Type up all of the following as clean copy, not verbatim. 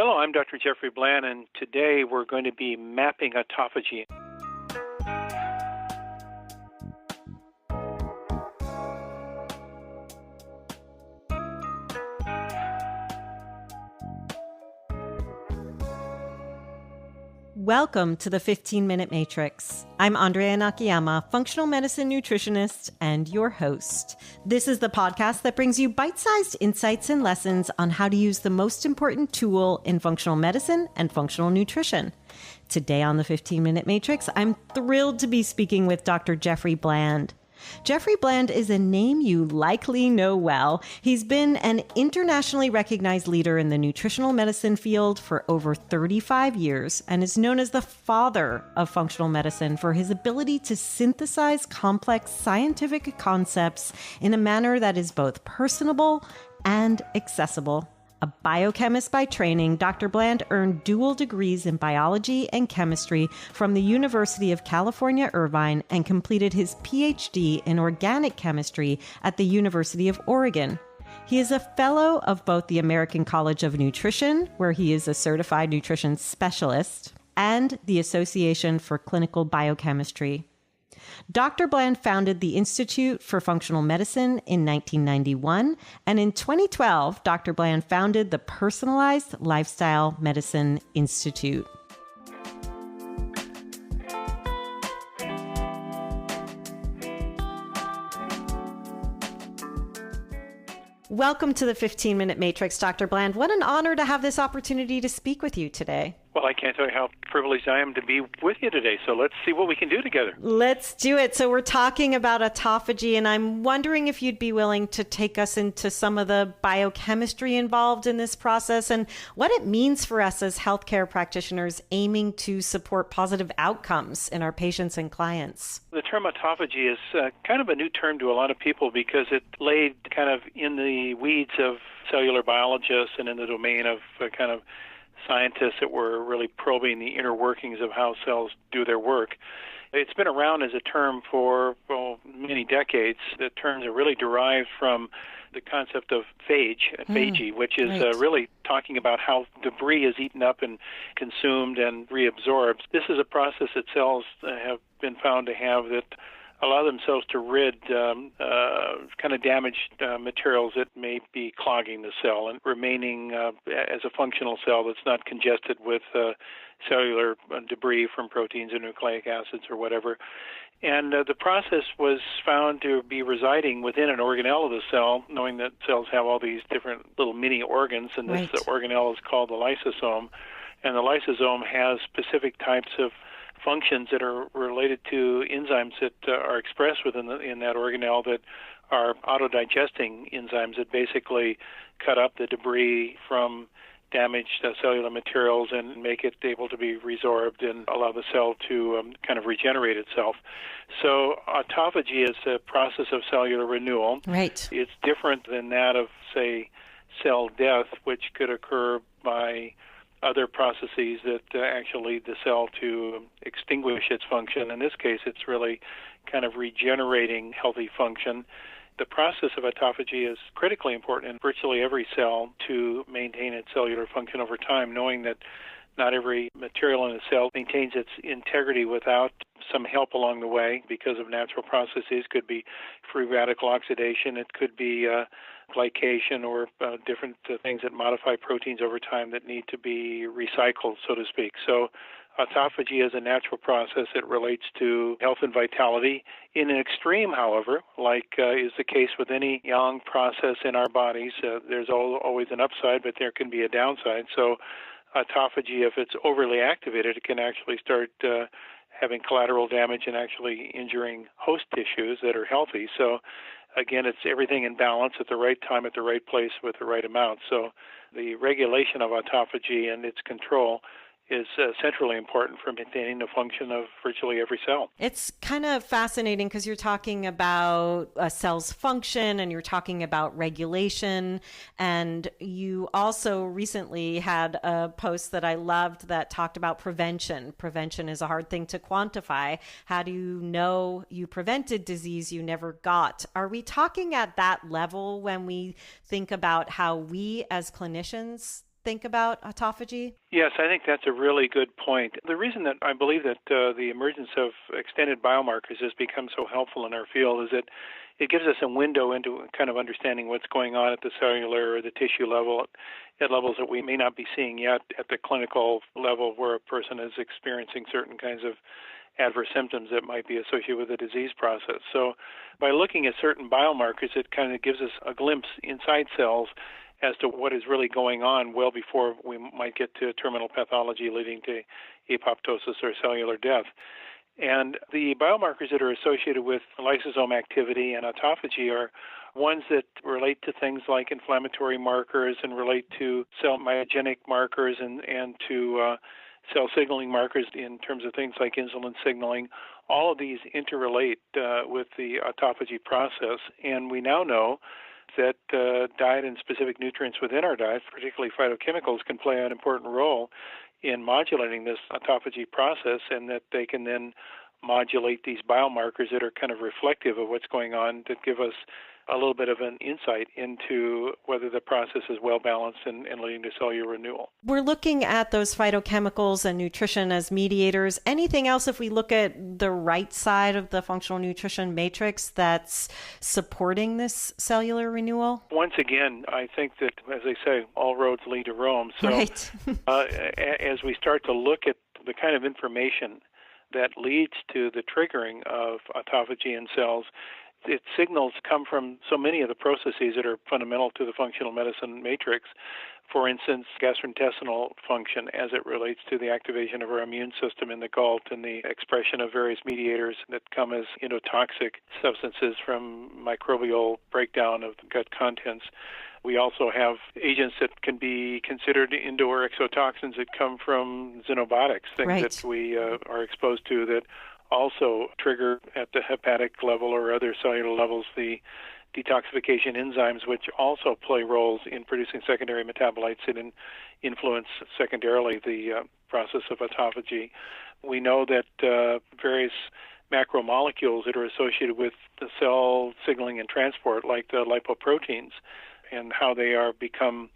Hello, I'm Dr. Jeffrey Bland, and today we're going to be mapping autophagy. Welcome to the 15-Minute Matrix. I'm Andrea Nakayama, functional medicine nutritionist and your host. This is the podcast that brings you bite-sized insights and lessons on how to use the most important tool in functional medicine and functional nutrition. Today on the 15-Minute Matrix, I'm thrilled to be speaking with Dr. Jeffrey Bland. Jeffrey Bland is a name you likely know well. He's been an internationally recognized leader in the nutritional medicine field for over 35 years and is known as the father of functional medicine for his ability to synthesize complex scientific concepts in a manner that is both personable and accessible. A biochemist by training, Dr. Bland earned dual degrees in biology and chemistry from the University of California, Irvine, and completed his PhD in organic chemistry at the University of Oregon. He is a fellow of both the American College of Nutrition, where he is a certified nutrition specialist, and the Association for Clinical Biochemistry. Dr. Bland founded the Institute for Functional Medicine in 1991, and in 2012, Dr. Bland founded the Personalized Lifestyle Medicine Institute. Welcome to the 15-Minute Matrix, Dr. Bland. What an honor to have this opportunity to speak with you today. Well, I can't tell you how privileged I am to be with you today, so let's see what we can do together. Let's do it. So we're talking about autophagy, and I'm wondering if you'd be willing to take us into some of the biochemistry involved in this process and what it means for us as healthcare practitioners aiming to support positive outcomes in our patients and clients. The term autophagy is kind of a new term to a lot of people because it laid kind of in the weeds of cellular biologists and in the domain of kind of scientists that were really probing the inner workings of how cells do their work. It's been around as a term for, many decades. The terms are really derived from the concept of phagy, which is really talking about how debris is eaten up and consumed and reabsorbed. This is a process that cells have been found to have that allow themselves to rid kind of damaged materials that may be clogging the cell and remaining as a functional cell that's not congested with cellular debris from proteins or nucleic acids or whatever. And the process was found to be residing within an organelle of the cell, knowing that cells have all these different little mini organs, and this organelle is called the lysosome. And the lysosome has specific types of functions that are related to enzymes that are expressed within in that organelle that are autodigesting enzymes that basically cut up the debris from damaged cellular materials and make it able to be resorbed and allow the cell to kind of regenerate itself. So autophagy is a process of cellular renewal. Right. It's different than that of, say, cell death, which could occur by other processes that actually lead the cell to extinguish its function. In this case, it's really kind of regenerating healthy function. The process of autophagy is critically important in virtually every cell to maintain its cellular function over time, knowing that not every material in a cell maintains its integrity without some help along the way because of natural processes. It could be free radical oxidation. It could be glycation or different things that modify proteins over time that need to be recycled, so to speak. So autophagy is a natural process that relates to health and vitality. In an extreme, however, like is the case with any young process in our bodies, there's always an upside, but there can be a downside. So autophagy, if it's overly activated, it can actually start having collateral damage and actually injuring host tissues that are healthy. So again, it's everything in balance at the right time, at the right place, with the right amount. So the regulation of autophagy and its control is centrally important for maintaining the function of virtually every cell. It's kind of fascinating because you're talking about a cell's function and you're talking about regulation. And you also recently had a post that I loved that talked about prevention. Prevention is a hard thing to quantify. How do you know you prevented disease you never got? Are we talking at that level when we think about how we as clinicians think about autophagy? Yes, I think that's a really good point. The reason that I believe that the emergence of extended biomarkers has become so helpful in our field is that it gives us a window into kind of understanding what's going on at the cellular or the tissue level at levels that we may not be seeing yet at the clinical level where a person is experiencing certain kinds of adverse symptoms that might be associated with the disease process. So by looking at certain biomarkers, it kind of gives us a glimpse inside cells as to what is really going on well before we might get to terminal pathology leading to apoptosis or cellular death. And the biomarkers that are associated with lysosome activity and autophagy are ones that relate to things like inflammatory markers and relate to cell myogenic markers and to cell signaling markers in terms of things like insulin signaling. All of these interrelate with the autophagy process, and we now know that diet and specific nutrients within our diets, particularly phytochemicals, can play an important role in modulating this autophagy process, and that they can then modulate these biomarkers that are kind of reflective of what's going on that give us a little bit of an insight into whether the process is well balanced and leading to cellular renewal. We're looking at those phytochemicals and nutrition as mediators. Anything else if we look at the right side of the functional nutrition matrix that's supporting this cellular renewal? Once again, I think that, as they say, all roads lead to Rome. So right. As we start to look at the kind of information that leads to the triggering of autophagy in cells, its signals come from so many of the processes that are fundamental to the functional medicine matrix. For instance, gastrointestinal function as it relates to the activation of our immune system in the gut and the expression of various mediators that come as endotoxic substances from microbial breakdown of the gut contents. We also have agents that can be considered endo or exotoxins that come from xenobiotics, things right. that we are exposed to that also trigger at the hepatic level or other cellular levels the detoxification enzymes, which also play roles in producing secondary metabolites that influence secondarily the process of autophagy. We know that various macromolecules that are associated with the cell signaling and transport, like the lipoproteins, and how they are become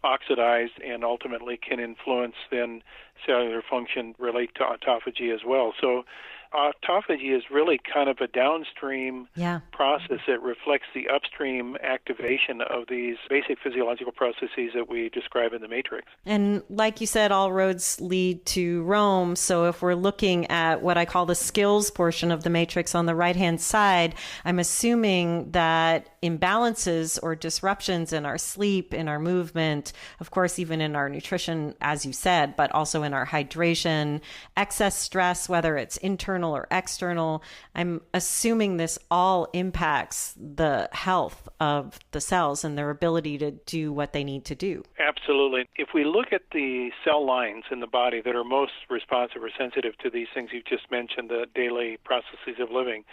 oxidized and ultimately can influence then cellular function, relate to autophagy as well. So autophagy is really kind of a downstream process that reflects the upstream activation of these basic physiological processes that we describe in the matrix. And like you said, all roads lead to Rome. So if we're looking at what I call the skills portion of the matrix on the right-hand side, I'm assuming that imbalances or disruptions in our sleep, in our movement, of course, even in our nutrition, as you said, but also in our hydration, excess stress, whether it's internal or external, I'm assuming this all impacts the health of the cells and their ability to do what they need to do. Absolutely. If we look at the cell lines in the body that are most responsive or sensitive to these things you've just mentioned, the daily processes of living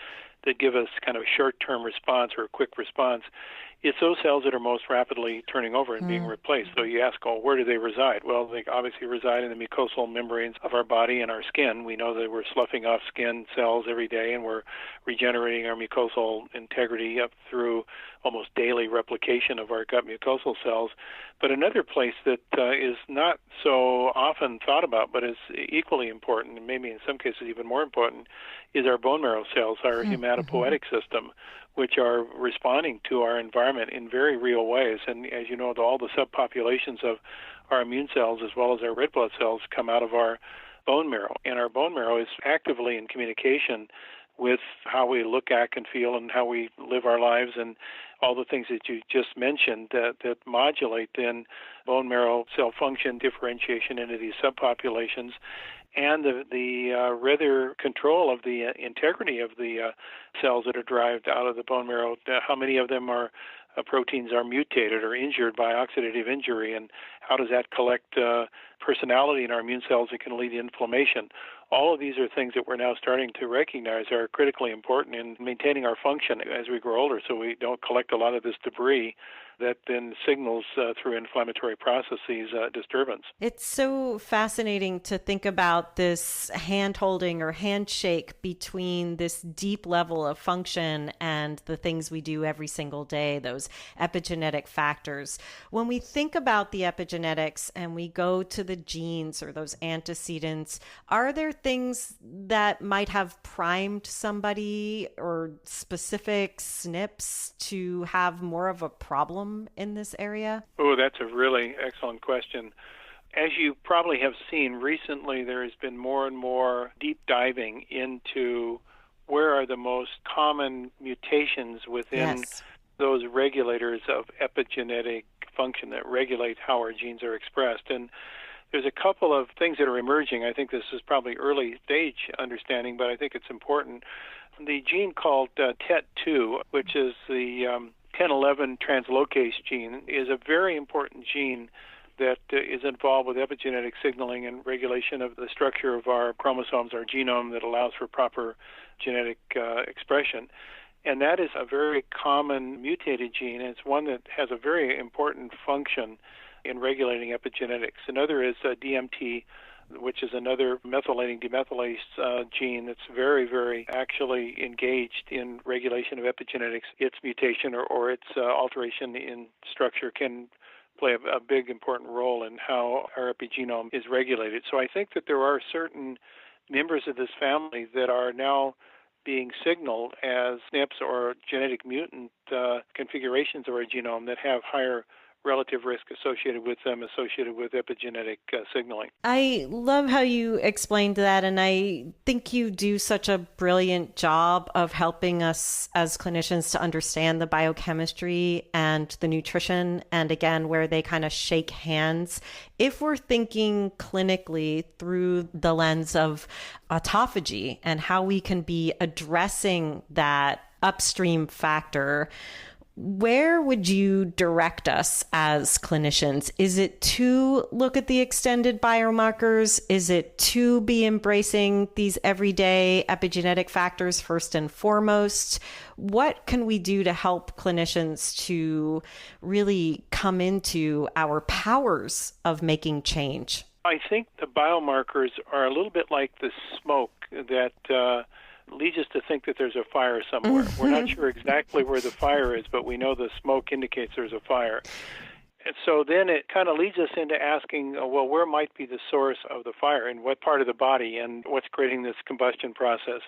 that give us kind of a short-term response or a quick response, it's those cells that are most rapidly turning over and being replaced. So you ask, where do they reside? Well, they obviously reside in the mucosal membranes of our body and our skin. We know that we're sloughing off skin cells every day, and we're regenerating our mucosal integrity up through almost daily replication of our gut mucosal cells. But another place that is not so often thought about, but is equally important, and maybe in some cases even more important, is our bone marrow cells, our hematopoietic system, which are responding to our environment in very real ways. And as you know, all the subpopulations of our immune cells as well as our red blood cells come out of our bone marrow. And our bone marrow is actively in communication with how we look, act, and feel and how we live our lives and all the things that you just mentioned that modulate then bone marrow cell function differentiation into these subpopulations and the rather control of the integrity of the cells that are derived out of the bone marrow, how many of them are proteins are mutated or injured by oxidative injury, and how does that collect personality in our immune cells that can lead to inflammation. all of these are things that we're now starting to recognize are critically important in maintaining our function as we grow older, so we don't collect a lot of this debris that then signals through inflammatory processes disturbance. It's so fascinating to think about this hand-holding or handshake between this deep level of function and the things we do every single day, those epigenetic factors. When we think about the epigenetics and we go to the genes or those antecedents, are there things that might have primed somebody or specific SNPs to have more of a problem in this area? Oh, that's a really excellent question. As you probably have seen recently, there has been more and more deep diving into where are the most common mutations within those regulators of epigenetic function that regulate how our genes are expressed. And there's a couple of things that are emerging. I think this is probably early stage understanding, but I think it's important. The gene called TET2, which is the 1011 translocase gene, is a very important gene that is involved with epigenetic signaling and regulation of the structure of our chromosomes, our genome, that allows for proper genetic expression. And that is a very common mutated gene, and it's one that has a very important function in regulating epigenetics. Another is DMT, which is another methylating demethylase gene that's very, very actually engaged in regulation of epigenetics. Its mutation or its alteration in structure can play a big important role in how our epigenome is regulated. So I think that there are certain members of this family that are now being signaled as SNPs or genetic mutant configurations of our genome that have higher relative risk associated with them, associated with epigenetic signaling. I love how you explained that, and I think you do such a brilliant job of helping us as clinicians to understand the biochemistry and the nutrition, and again, where they kind of shake hands. If we're thinking clinically through the lens of autophagy and how we can be addressing that upstream factor, where would you direct us as clinicians? Is it to look at the extended biomarkers? Is it to be embracing these everyday epigenetic factors first and foremost? What can we do to help clinicians to really come into our powers of making change? I think the biomarkers are a little bit like the smoke that leads us to think that there's a fire somewhere. We're not sure exactly where the fire is, but we know the smoke indicates there's a fire. And so then it kind of leads us into asking, well, where might be the source of the fire and what part of the body and what's creating this combustion process?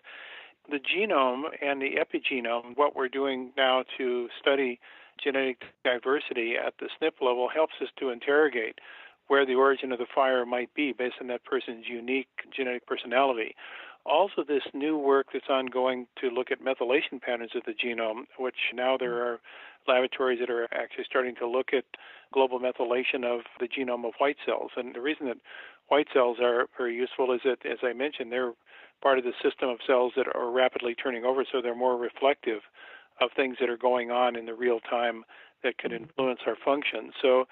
The genome and the epigenome, what we're doing now to study genetic diversity at the SNP level, helps us to interrogate where the origin of the fire might be based on that person's unique genetic personality. Also, this new work that's ongoing to look at methylation patterns of the genome, which now there are laboratories that are actually starting to look at global methylation of the genome of white cells. And the reason that white cells are very useful is that, as I mentioned, they're part of the system of cells that are rapidly turning over, so they're more reflective of things that are going on in the real time that can influence our function. So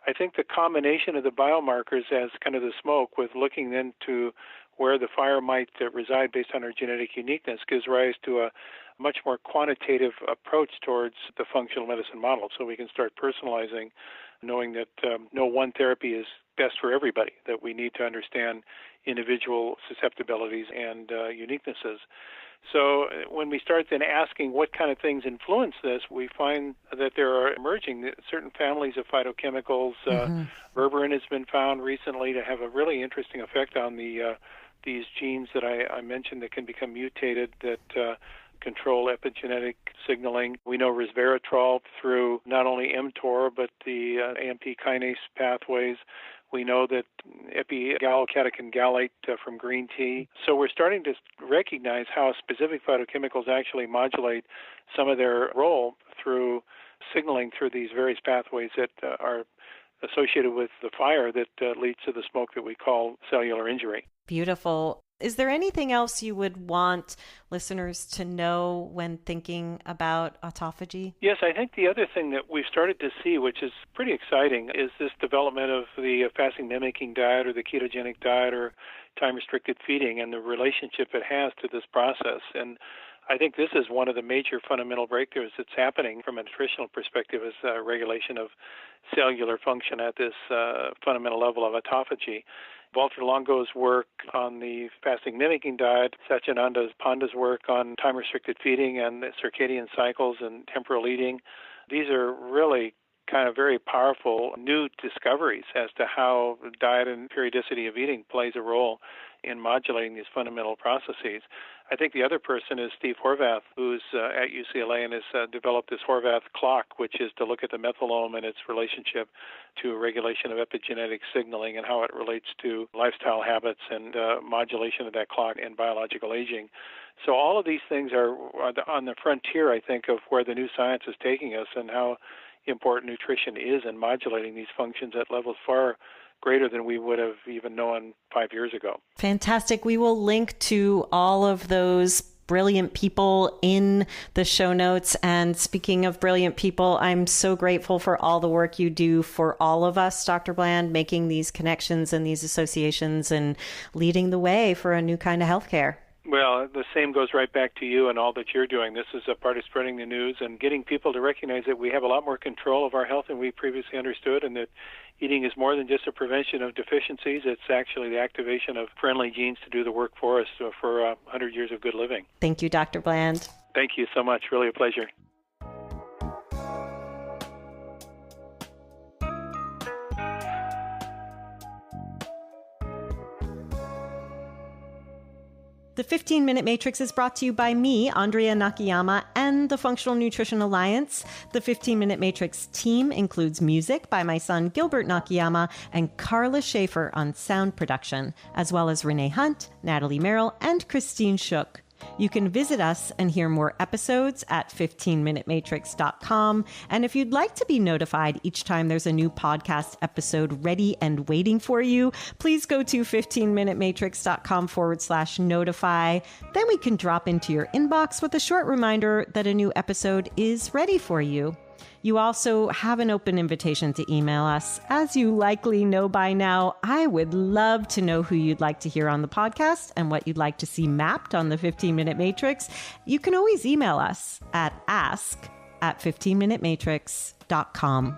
I think the combination of the biomarkers as kind of the smoke with looking then to where the fire might reside based on our genetic uniqueness gives rise to a much more quantitative approach towards the functional medicine model. So we can start personalizing, knowing that no one therapy is best for everybody, that we need to understand individual susceptibilities and uniquenesses. So when we start then asking what kind of things influence this, we find that there are emerging certain families of phytochemicals. Berberin has been found recently to have a really interesting effect on these genes that I mentioned that can become mutated that control epigenetic signaling. We know resveratrol through not only mTOR but the AMP kinase pathways. We know that epigallocatechin gallate from green tea. So we're starting to recognize how specific phytochemicals actually modulate some of their role through signaling through these various pathways that are associated with the fire that leads to the smoke that we call cellular injury. Beautiful. Is there anything else you would want listeners to know when thinking about autophagy? Yes, I think the other thing that we've started to see, which is pretty exciting, is this development of the fasting mimicking diet or the ketogenic diet or time-restricted feeding and the relationship it has to this process. And I think this is one of the major fundamental breakthroughs that's happening from a nutritional perspective is regulation of cellular function at this fundamental level of autophagy. Walter Longo's work on the fasting mimicking diet, Satyananda Panda's work on time-restricted feeding and the circadian cycles and temporal eating, these are really kind of very powerful new discoveries as to how diet and periodicity of eating plays a role in modulating these fundamental processes. I think the other person is Steve Horvath, who's at UCLA and has developed this Horvath clock, which is to look at the methylome and its relationship to regulation of epigenetic signaling and how it relates to lifestyle habits and modulation of that clock and biological aging. So all of these things are on the frontier, I think, of where the new science is taking us and how important nutrition is in modulating these functions at levels far greater than we would have even known 5 years ago. Fantastic. We will link to all of those brilliant people in the show notes. And speaking of brilliant people, I'm so grateful for all the work you do for all of us, Dr. Bland, making these connections and these associations and leading the way for a new kind of healthcare. Well, the same goes right back to you and all that you're doing. This is a part of spreading the news and getting people to recognize that we have a lot more control of our health than we previously understood, and that eating is more than just a prevention of deficiencies. It's actually the activation of friendly genes to do the work for us for 100 years of good living. Thank you, Dr. Bland. Thank you so much. Really a pleasure. The 15-Minute Matrix is brought to you by me, Andrea Nakayama, and the Functional Nutrition Alliance. The 15-Minute Matrix team includes music by my son, Gilbert Nakayama, and Carla Schaefer on sound production, as well as Renee Hunt, Natalie Merrill, and Christine Shook. You can visit us and hear more episodes at 15minutematrix.com. And if you'd like to be notified each time there's a new podcast episode ready and waiting for you, please go to 15minutematrix.com/notify. Then we can drop into your inbox with a short reminder that a new episode is ready for you. You also have an open invitation to email us. As you likely know by now, I would love to know who you'd like to hear on the podcast and what you'd like to see mapped on the 15-Minute Matrix. You can always email us at ask@15minutematrix.com.